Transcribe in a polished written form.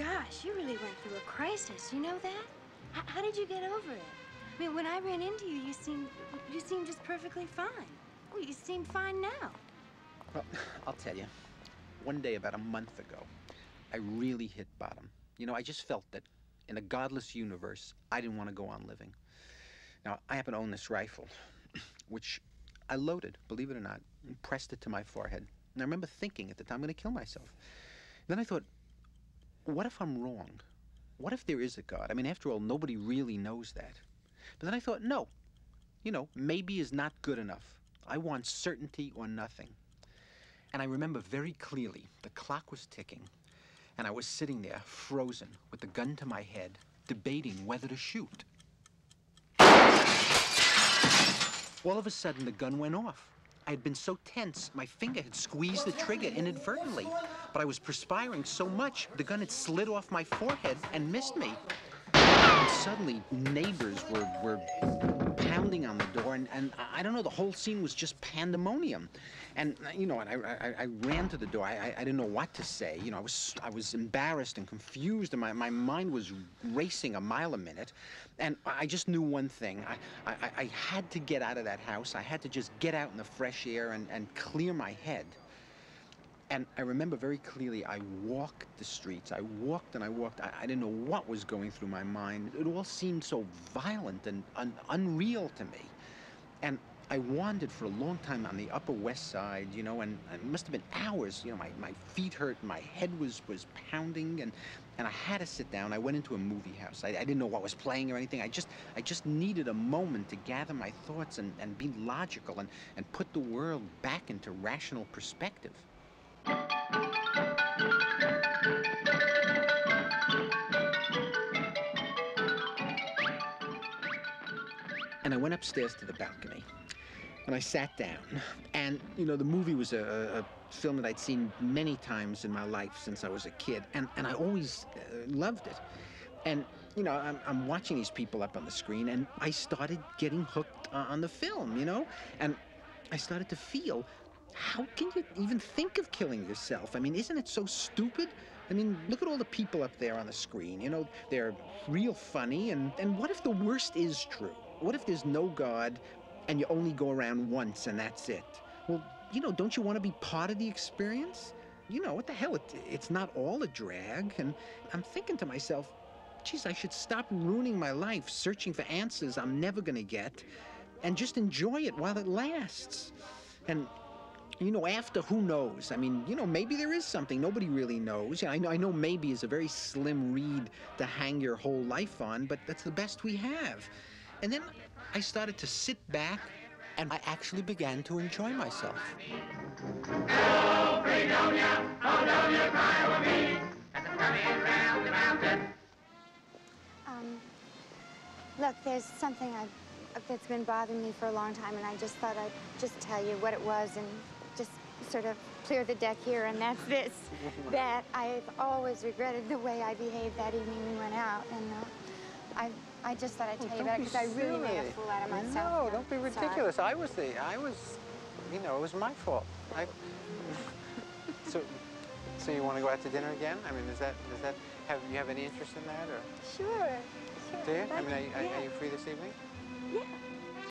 gosh, you really went through a crisis. You know that? How did you get over it? I mean, when I ran into you, you seemed just perfectly fine. Well, you seem fine now. Well, I'll tell you. One day about a month ago, I really hit bottom. You know, I just felt that in a godless universe, I didn't want to go on living. Now, I happen to own this rifle, which I loaded, believe it or not, and pressed it to my forehead. And I remember thinking at the time, I'm going to kill myself. Then I thought, what if I'm wrong? What if there is a God? I mean, after all, nobody really knows that. But then I thought, no, you know, maybe is not good enough. I want certainty or nothing. And I remember very clearly the clock was ticking, and I was sitting there, frozen, with the gun to my head, debating whether to shoot. All of a sudden, the gun went off. I had been so tense, my finger had squeezed the trigger inadvertently. But I was perspiring so much, the gun had slid off my forehead and missed me. And suddenly, neighbors were pounding on the door, and I don't know, the whole scene was just pandemonium. And, you know, and I ran to the door. I didn't know what to say. You know, I was embarrassed and confused, and my mind was racing a mile a minute. And I just knew one thing. I had to get out of that house. I had to just get out in the fresh air and clear my head. And I remember very clearly, I walked the streets. I walked and I walked. I didn't know what was going through my mind. It all seemed so violent and unreal to me. And I wandered for a long time on the Upper West Side, you know, and it must have been hours. You know, my feet hurt, my head was pounding, and I had to sit down. I went into a movie house. I didn't know what was playing or anything. I just needed a moment to gather my thoughts and be logical and put the world back into rational perspective. And I went upstairs to the balcony, and I sat down. And, you know, the movie was a film that I'd seen many times in my life since I was a kid, and I always loved it. And, you know, I'm watching these people up on the screen, and I started getting hooked on the film, you know? And I started to feel, how can you even think of killing yourself? I mean, isn't it so stupid? I mean, look at all the people up there on the screen, you know? They're real funny, and what if the worst is true? What if there's no God, and you only go around once and that's it? Well, you know, don't you want to be part of the experience? You know, what the hell, it's not all a drag. And I'm thinking to myself, geez, I should stop ruining my life searching for answers I'm never going to get and just enjoy it while it lasts. And, you know, after, who knows? I mean, you know, maybe there is something. Nobody really knows. I know maybe is a very slim reed to hang your whole life on, but that's the best we have. And then I started to sit back, and I actually began to enjoy myself. Oh, Fredonia, oh, don't you cry over me, as I'm coming round the mountain. Look, there's something that's been bothering me for a long time, and I just thought I'd just tell you what it was and just sort of clear the deck here, and that's this. That I've always regretted the way I behaved that evening we went out, and I just thought I'd tell you about it because I really made a fool out of myself. No, don't be ridiculous. Sorry. I was, you know, it was my fault. So you want to go out to dinner again? I mean, have you have any interest in that, or? Sure. Do you? I mean, are you free this evening? Yeah.